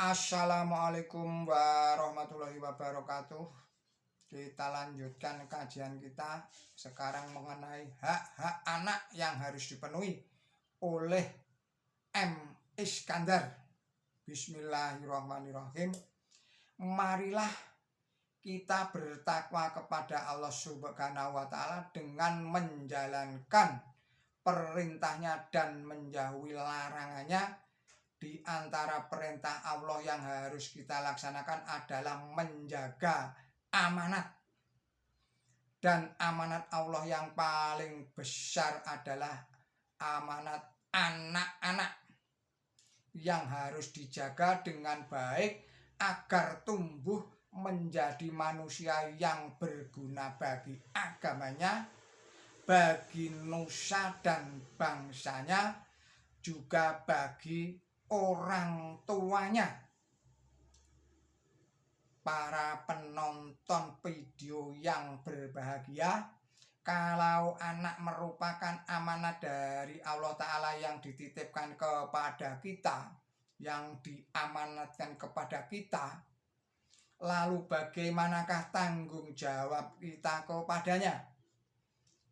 Assalamualaikum warahmatullahi wabarakatuh. Kita lanjutkan kajian kita sekarang mengenai hak-hak anak yang harus dipenuhi oleh M. Iskandar. Bismillahirrahmanirrahim. Marilah kita bertakwa kepada Allah Subhanahu wa Ta'ala dengan menjalankan perintahnya dan menjauhi larangannya. Di antara perintah Allah yang harus kita laksanakan adalah menjaga amanat. Dan amanat Allah yang paling besar adalah amanat anak-anak yang harus dijaga dengan baik agar tumbuh menjadi manusia yang berguna bagi agamanya, bagi nusa dan bangsanya, juga bagi orang tuanya. Para penonton video yang berbahagia, kalau anak merupakan amanat dari Allah Ta'ala yang dititipkan kepada kita, yang diamanatkan kepada kita, lalu bagaimanakah tanggung jawab kita kepadanya?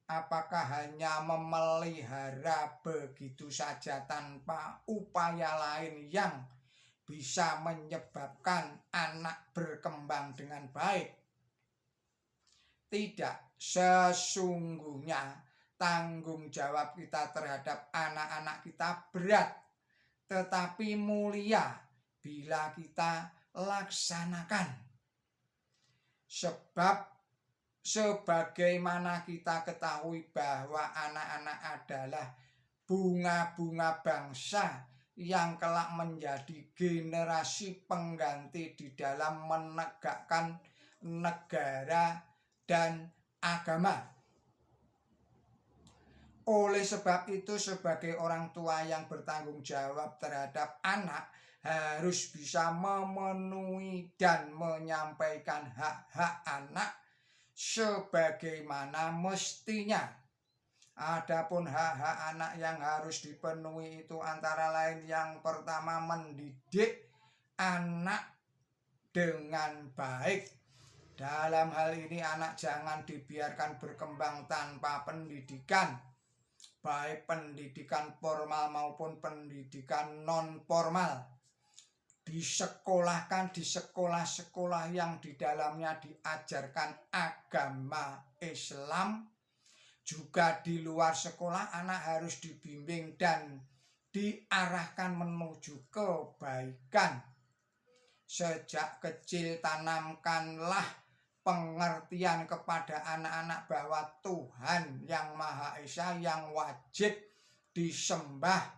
Apakah hanya memelihara begitu saja tanpa upaya lain yang bisa menyebabkan anak berkembang dengan baik? Tidak, sesungguhnya tanggung jawab kita terhadap anak-anak kita berat, tetapi mulia bila kita laksanakan. Sebab sebagaimana kita ketahui bahwa anak-anak adalah bunga-bunga bangsa yang kelak menjadi generasi pengganti di dalam menegakkan negara dan agama. Oleh sebab itu, sebagai orang tua yang bertanggung jawab terhadap anak, harus bisa memenuhi dan menyampaikan hak-hak anak sebagaimana mestinya. Adapun hak-hak anak yang harus dipenuhi itu antara lain yang pertama, mendidik anak dengan baik. Dalam hal ini anak jangan dibiarkan berkembang tanpa pendidikan, baik pendidikan formal maupun pendidikan non formal. Disekolahkan di sekolah-sekolah yang di dalamnya diajarkan agama Islam. Juga di luar sekolah anak harus dibimbing dan diarahkan menuju kebaikan. Sejak kecil tanamkanlah pengertian kepada anak-anak bahwa Tuhan yang Maha Esa yang wajib disembah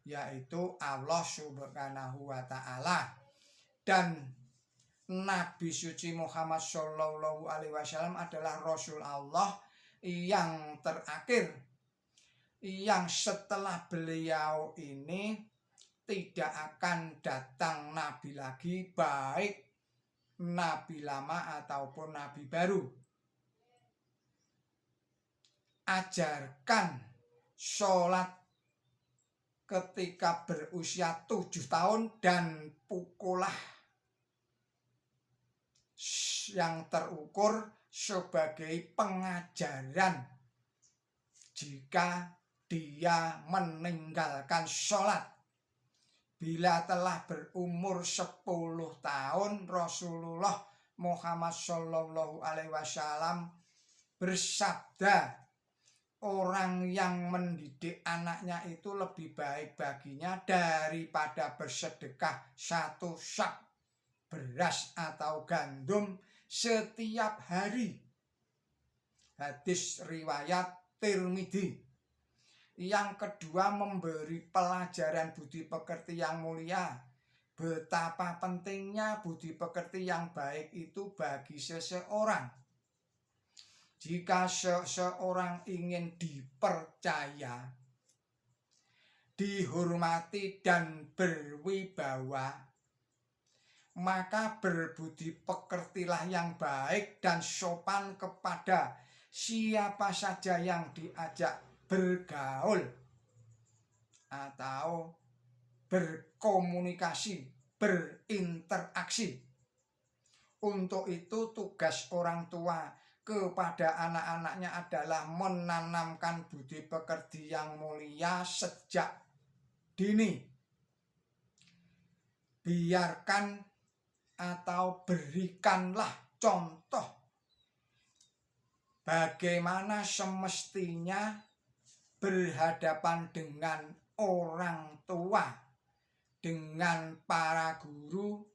yaitu Allah Subhanahu wa Ta'ala, dan Nabi suci Muhammad Shallallahu Alaihi Wasallam adalah Rasul Allah yang terakhir, yang setelah beliau ini tidak akan datang nabi lagi, baik nabi lama ataupun nabi baru. Ajarkan sholat ketika berusia 7 tahun dan pukullah yang terukur sebagai pengajaran jika dia meninggalkan sholat. Bila telah berumur 10 tahun, Rasulullah Muhammad Shallallahu Alaihi Wasallam bersabda, orang yang mendidik anaknya itu lebih baik baginya daripada bersedekah 1 sak beras atau gandum setiap hari. Hadis riwayat Tirmidzi. Yang kedua, memberi pelajaran budi pekerti yang mulia. Betapa pentingnya budi pekerti yang baik itu bagi seseorang. Jika seseorang ingin dipercaya, dihormati dan berwibawa, maka berbudi pekertilah yang baik dan sopan kepada siapa saja yang diajak bergaul atau berkomunikasi berinteraksi. Untuk itu tugas orang tua kepada anak-anaknya adalah menanamkan budi pekerti yang mulia sejak dini. Biarkan atau berikanlah contoh bagaimana semestinya berhadapan dengan orang tua, dengan para guru,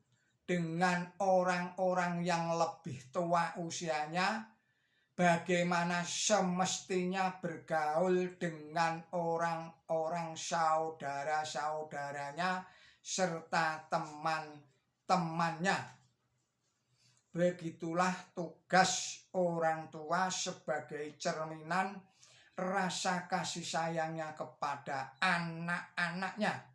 dengan orang-orang yang lebih tua usianya, bagaimana semestinya bergaul dengan orang-orang saudara-saudaranya serta teman-temannya. Begitulah tugas orang tua sebagai cerminan rasa kasih sayangnya kepada anak-anaknya.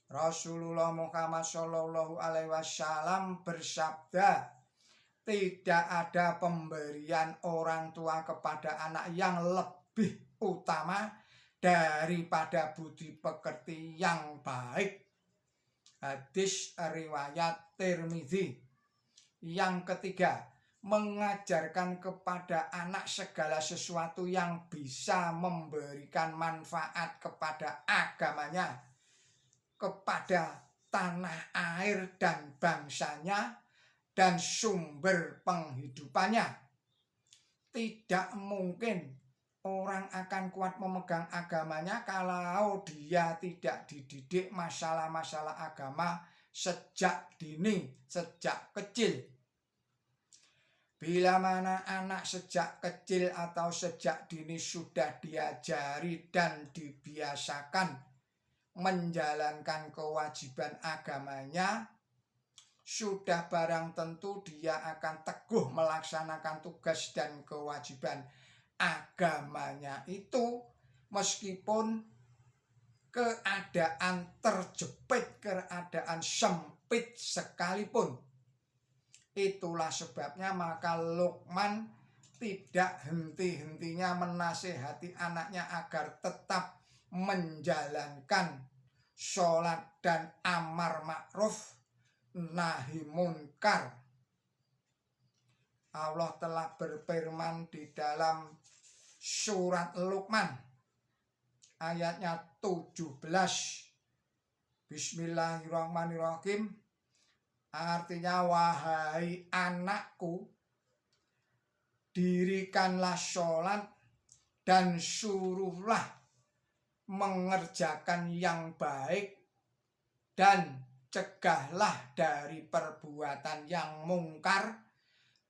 Rasulullah Muhammad Shallallahu Alaihi Wasallam bersabda, tidak ada pemberian orang tua kepada anak yang lebih utama daripada budi pekerti yang baik. Hadis riwayat Tirmidzi. Yang ketiga, mengajarkan kepada anak segala sesuatu yang bisa memberikan manfaat kepada agamanya, kepada tanah air dan bangsanya, dan sumber penghidupannya. Tidak mungkin orang akan kuat memegang agamanya kalau dia tidak dididik masalah-masalah agama sejak dini, sejak kecil. Bila mana anak sejak kecil atau sejak dini sudah diajari dan dibiasakan menjalankan kewajiban agamanya, sudah barang tentu dia akan teguh melaksanakan tugas dan kewajiban agamanya itu, meskipun keadaan terjepit, keadaan sempit sekalipun. Itulah sebabnya maka Luqman tidak henti-hentinya menasihati anaknya agar tetap menjalankan sholat dan amar ma'ruf nahi munkar. Allah telah berfirman di dalam surat Luqman ayatnya 17. Bismillahirrahmanirrahim. Artinya, wahai anakku, dirikanlah sholat dan suruhlah mengerjakan yang baik dan cegahlah dari perbuatan yang mungkar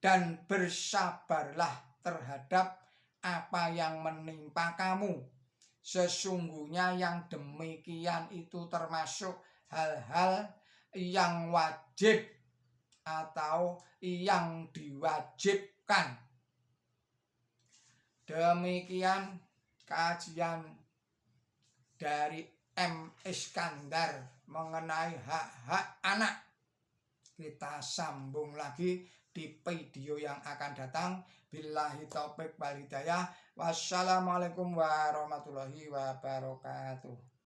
dan bersabarlah terhadap apa yang menimpa kamu. Sesungguhnya yang demikian itu termasuk hal-hal yang wajib atau yang diwajibkan. Demikian kajian dari M. Iskandar mengenai hak-hak anak. Kita sambung lagi di video yang akan datang. Billahi taufiq wal hidayah. Wassalamualaikum warahmatullahi wabarakatuh.